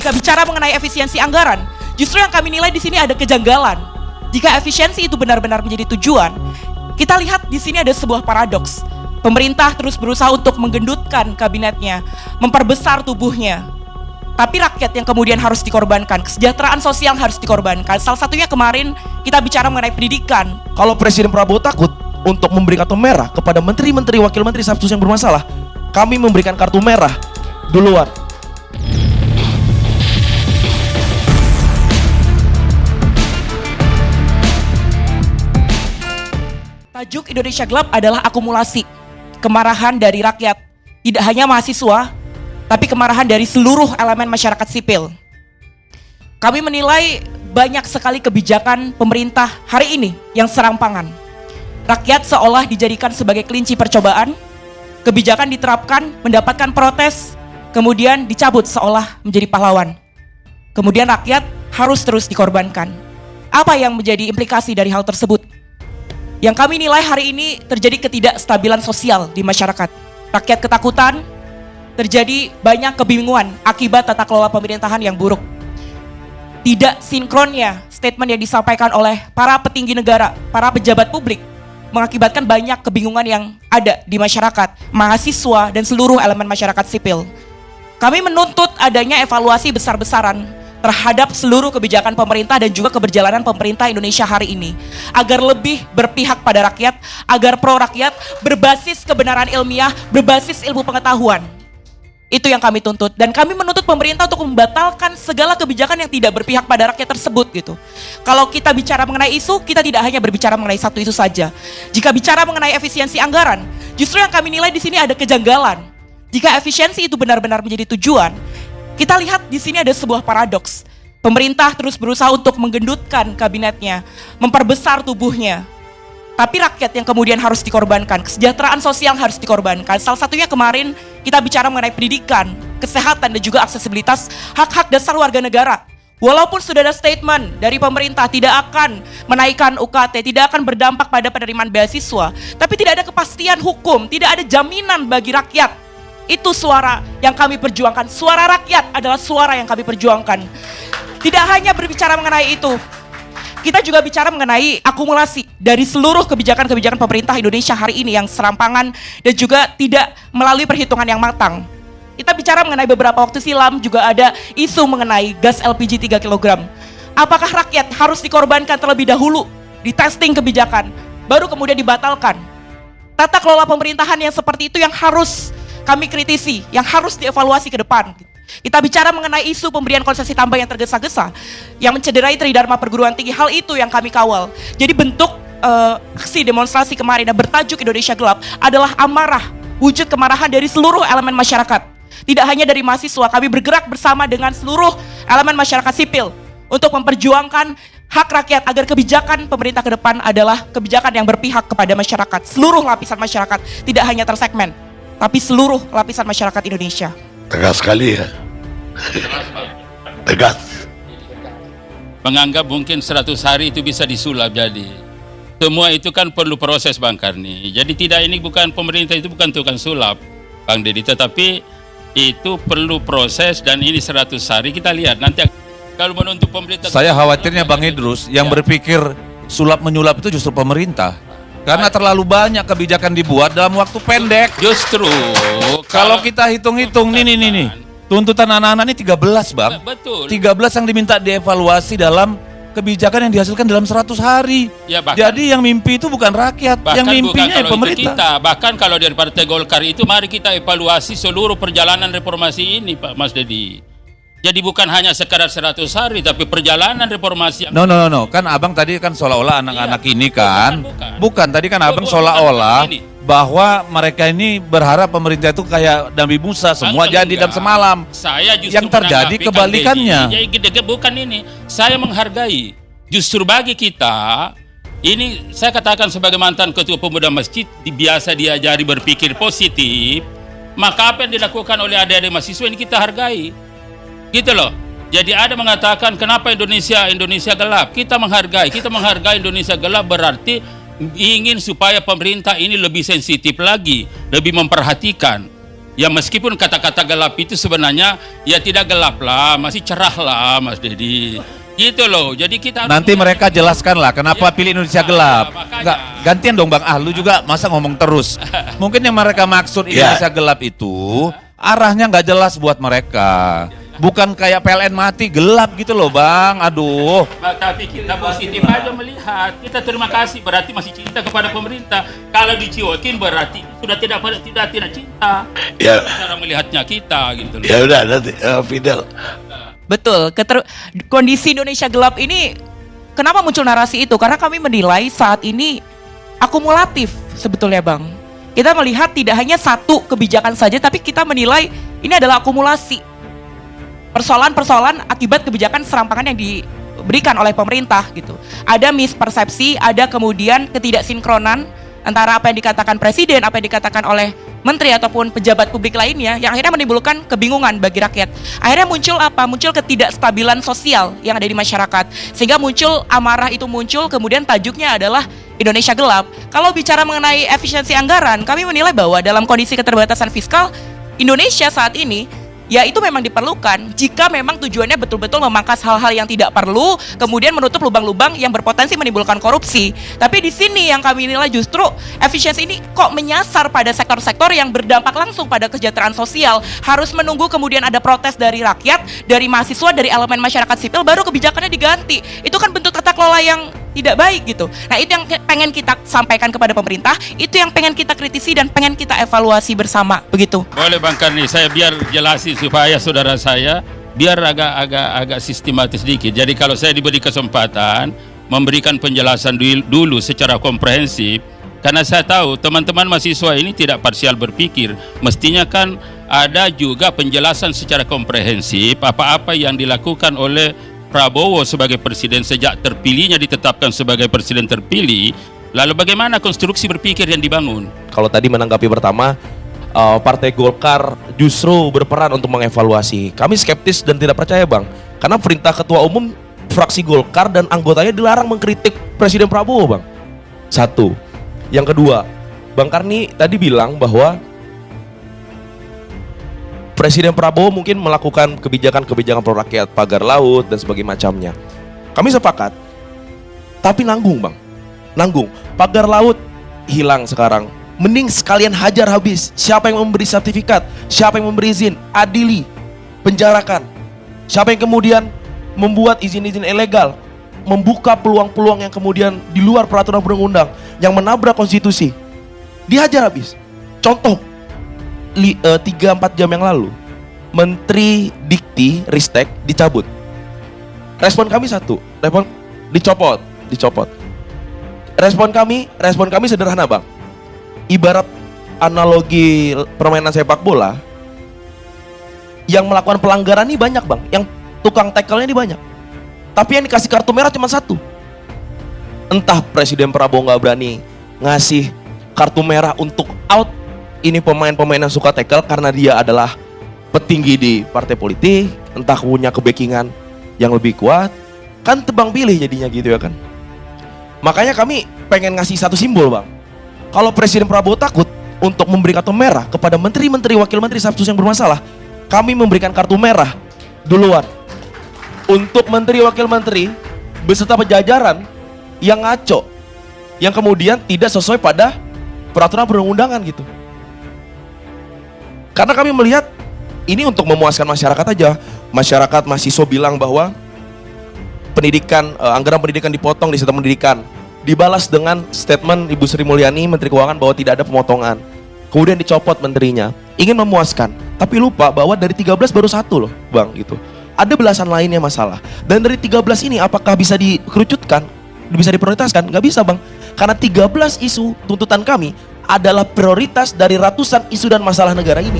jika bicara mengenai efisiensi anggaran, justru yang kami nilai di sini ada kejanggalan. Jika efisiensi itu benar-benar menjadi tujuan, kita lihat di sini ada sebuah paradoks. Pemerintah terus berusaha untuk menggendutkan kabinetnya, memperbesar tubuhnya. Tapi rakyat yang kemudian harus dikorbankan, kesejahteraan sosial harus dikorbankan. Salah satunya kemarin kita bicara mengenai pendidikan. Kalau Presiden Prabowo takut untuk memberi kartu merah kepada menteri-menteri, wakil menteri, staf khusus yang bermasalah, kami memberikan kartu merah duluan. Tajuk Indonesia Gelap adalah akumulasi kemarahan dari rakyat, tidak hanya mahasiswa, tapi kemarahan dari seluruh elemen masyarakat sipil. Kami menilai banyak sekali kebijakan pemerintah hari ini yang serampangan. Rakyat seolah dijadikan sebagai kelinci percobaan, kebijakan diterapkan, mendapatkan protes, kemudian dicabut seolah menjadi pahlawan. Kemudian rakyat harus terus dikorbankan. Apa yang menjadi implikasi dari hal tersebut? Yang kami nilai hari ini terjadi ketidakstabilan sosial di masyarakat. Rakyat ketakutan, terjadi banyak kebingungan akibat tata kelola pemerintahan yang buruk. Tidak sinkronnya statement yang disampaikan oleh para petinggi negara, para pejabat publik, mengakibatkan banyak kebingungan yang ada di masyarakat, mahasiswa, dan seluruh elemen masyarakat sipil. Kami menuntut adanya evaluasi besar-besaran terhadap seluruh kebijakan pemerintah dan juga keberjalanan pemerintah Indonesia hari ini, agar lebih berpihak pada rakyat, agar pro rakyat, berbasis kebenaran ilmiah, berbasis ilmu pengetahuan. Itu yang kami tuntut, dan kami menuntut pemerintah untuk membatalkan segala kebijakan yang tidak berpihak pada rakyat tersebut gitu. Kalau kita bicara mengenai isu, kita tidak hanya berbicara mengenai satu isu saja. Jika bicara mengenai efisiensi anggaran, justru yang kami nilai di sini ada kejanggalan. Jika efisiensi itu benar-benar menjadi tujuan, kita lihat di sini ada sebuah paradoks. Pemerintah terus berusaha untuk menggendutkan kabinetnya, memperbesar tubuhnya. Tapi rakyat yang kemudian harus dikorbankan, kesejahteraan sosial harus dikorbankan. Salah satunya kemarin kita bicara mengenai pendidikan, kesehatan, dan juga aksesibilitas hak-hak dasar warga negara. Walaupun sudah ada statement dari pemerintah tidak akan menaikkan UKT, tidak akan berdampak pada penerimaan beasiswa, tapi tidak ada kepastian hukum, tidak ada jaminan bagi rakyat. Itu suara yang kami perjuangkan. Suara rakyat adalah suara yang kami perjuangkan. Tidak hanya berbicara mengenai itu, kita juga bicara mengenai akumulasi dari seluruh kebijakan-kebijakan pemerintah Indonesia hari ini yang serampangan dan juga tidak melalui perhitungan yang matang. Kita bicara mengenai beberapa waktu silam juga ada isu mengenai gas LPG 3 kg. Apakah rakyat harus dikorbankan terlebih dahulu di testing kebijakan, baru kemudian dibatalkan? Tata kelola pemerintahan yang seperti itu yang harus kami kritisi, yang harus dievaluasi ke depan. Kita bicara mengenai isu pemberian konsesi tambang yang tergesa-gesa, yang mencederai Tridharma perguruan tinggi. Hal itu yang kami kawal. Jadi bentuk aksi demonstrasi kemarin yang bertajuk Indonesia Gelap adalah amarah, wujud kemarahan dari seluruh elemen masyarakat. Tidak hanya dari mahasiswa, kami bergerak bersama dengan seluruh elemen masyarakat sipil untuk memperjuangkan hak rakyat agar kebijakan pemerintah ke depan adalah kebijakan yang berpihak kepada masyarakat, seluruh lapisan masyarakat, tidak hanya tersegmen, tapi seluruh lapisan masyarakat Indonesia. Tegas sekali ya. Tegas. Menganggap mungkin 100 hari itu bisa disulap jadi. Semua itu kan perlu proses Bang Karni. Jadi tidak, ini bukan pemerintah, itu bukan tukang sulap Bang Dedi, tetapi itu perlu proses dan ini 100 hari kita lihat nanti kalau menuntut pemerintah. Saya khawatirnya Bang Idrus yang berpikir sulap menyulap itu justru pemerintah. Karena terlalu banyak kebijakan dibuat dalam waktu pendek. Justru kalau kita hitung-hitung nih. Tuntutan anak-anak ini 13 Bang. Betul. 13 yang diminta dievaluasi dalam kebijakan yang dihasilkan dalam 100 hari. Ya, bahkan, jadi yang mimpi itu bukan rakyat, yang mimpinya pemerintah. Kita, bahkan kalau dari Partai Golkar itu mari kita evaluasi seluruh perjalanan reformasi ini Pak Mas Dedi. Jadi bukan hanya sekadar 100 hari, tapi perjalanan reformasi. No. Kan abang tadi kan seolah-olah anak-anak ini kan. Bukan, tadi kan abang seolah-olah bahwa mereka ini berharap pemerintah itu kayak Nabi Musa, semua jadi dalam semalam. Saya justru yang terjadi kebalikannya. Bukan ini, saya menghargai. Justru bagi kita, ini saya katakan sebagai mantan ketua pemuda masjid, biasa diajari berpikir positif, maka apa yang dilakukan oleh adik-adik mahasiswa ini kita hargai. Gitu loh. Jadi ada mengatakan kenapa Indonesia gelap. Kita menghargai Indonesia gelap berarti ingin supaya pemerintah ini lebih sensitif lagi, lebih memperhatikan. Ya meskipun kata-kata gelap itu sebenarnya ya tidak gelap lah, masih cerah lah Mas Dedi. Gitu loh. Jadi kita Nanti mereka jelaskan lah kenapa pilih Indonesia gelap. makanya. Enggak, gantian dong Bang. Lu juga masa ngomong terus. Mungkin yang mereka maksud Indonesia gelap itu arahnya nggak jelas buat mereka. Bukan kayak PLN mati gelap gitu loh Bang. Aduh. Tapi kita positif aja melihat. Kita terima kasih berarti masih cinta kepada pemerintah. Kalau diciokin berarti sudah tidak cinta. Ya, Cara melihatnya kita gitu loh. ya udah nanti Fidel. Betul, kondisi Indonesia gelap ini kenapa muncul narasi itu? Karena kami menilai saat ini akumulatif sebetulnya Bang. Kita melihat tidak hanya satu kebijakan saja, tapi kita menilai ini adalah akumulasi persoalan-persoalan akibat kebijakan serampangan yang diberikan oleh pemerintah gitu. Ada mispersepsi, ada kemudian ketidaksinkronan antara apa yang dikatakan presiden, apa yang dikatakan oleh menteri ataupun pejabat publik lainnya yang akhirnya menimbulkan kebingungan bagi rakyat. Akhirnya muncul apa? Muncul ketidakstabilan sosial yang ada di masyarakat. Sehingga muncul amarah itu muncul, kemudian tajuknya adalah Indonesia gelap. Kalau bicara mengenai efisiensi anggaran, kami menilai bahwa dalam kondisi keterbatasan fiskal Indonesia saat ini ya itu memang diperlukan jika memang tujuannya betul-betul memangkas hal-hal yang tidak perlu, kemudian menutup lubang-lubang yang berpotensi menimbulkan korupsi. Tapi di sini yang kami nilai justru efisiensi ini kok menyasar pada sektor-sektor yang berdampak langsung pada kesejahteraan sosial. Harus menunggu kemudian ada protes dari rakyat, dari mahasiswa, dari elemen masyarakat sipil, baru kebijakannya diganti. Itu kan bentuk tata kelola yang tidak baik gitu. Nah itu yang pengen kita sampaikan kepada pemerintah, itu yang pengen kita kritisi dan pengen kita evaluasi bersama, begitu. Boleh Bang Karni, saya biar jelasin supaya saudara saya biar agak sistematis sedikit. Jadi kalau saya diberi kesempatan memberikan penjelasan dulu secara komprehensif, karena saya tahu teman-teman mahasiswa ini tidak parsial berpikir, mestinya kan ada juga penjelasan secara komprehensif apa-apa yang dilakukan oleh Prabowo sebagai presiden sejak terpilihnya ditetapkan sebagai presiden terpilih, lalu bagaimana konstruksi berpikir yang dibangun. Kalau tadi menanggapi pertama, Partai Golkar justru berperan untuk mengevaluasi. Kami skeptis dan tidak percaya Bang, karena perintah Ketua Umum fraksi Golkar dan anggotanya dilarang mengkritik Presiden Prabowo Bang. Satu. Yang kedua, Bang Karni tadi bilang bahwa Presiden Prabowo mungkin melakukan kebijakan-kebijakan pro rakyat, pagar laut dan sebagainya macamnya. Kami sepakat, tapi nanggung Bang, nanggung. Pagar laut hilang sekarang, mending sekalian hajar habis. Siapa yang memberi sertifikat, siapa yang memberi izin, adili, penjarakan. Siapa yang kemudian membuat izin-izin ilegal, membuka peluang-peluang yang kemudian di luar peraturan perundang-undang, yang menabrak konstitusi, dihajar habis. Contoh, 3-4 jam yang lalu Menteri Dikti Ristek dicabut. Respon kami satu, respon dicopot. Respon kami sederhana Bang. Ibarat analogi permainan sepak bola, yang melakukan pelanggaran ini banyak Bang, yang tukang tackle-nya ini banyak, tapi yang dikasih kartu merah cuma satu. Entah Presiden Prabowo nggak berani ngasih kartu merah untuk out ini pemain-pemain yang suka tackle karena dia adalah petinggi di partai politik, entah punya kebackingan yang lebih kuat, kan tebang pilih jadinya gitu ya kan. Makanya kami pengen ngasih satu simbol Bang. Kalau Presiden Prabowo takut untuk memberi kartu merah kepada menteri-menteri, wakil menteri status yang bermasalah, kami memberikan kartu merah duluan untuk menteri, wakil menteri beserta pejajaran yang ngaco, yang kemudian tidak sesuai pada peraturan perundang-undangan gitu. Karena kami melihat ini untuk memuaskan masyarakat aja. Masyarakat mahasiswa bilang bahwa pendidikan, anggaran pendidikan dipotong di sistem pendidikan. Dibalas dengan statement Ibu Sri Mulyani, Menteri Keuangan, bahwa tidak ada pemotongan. Kemudian dicopot menterinya. Ingin memuaskan, tapi lupa bahwa dari 13 baru satu loh Bang gitu. Ada belasan lainnya masalah. Dan dari 13 ini apakah bisa dikerucutkan, bisa diprioritaskan? Nggak bisa Bang. Karena 13 isu tuntutan kami adalah prioritas dari ratusan isu dan masalah negara ini.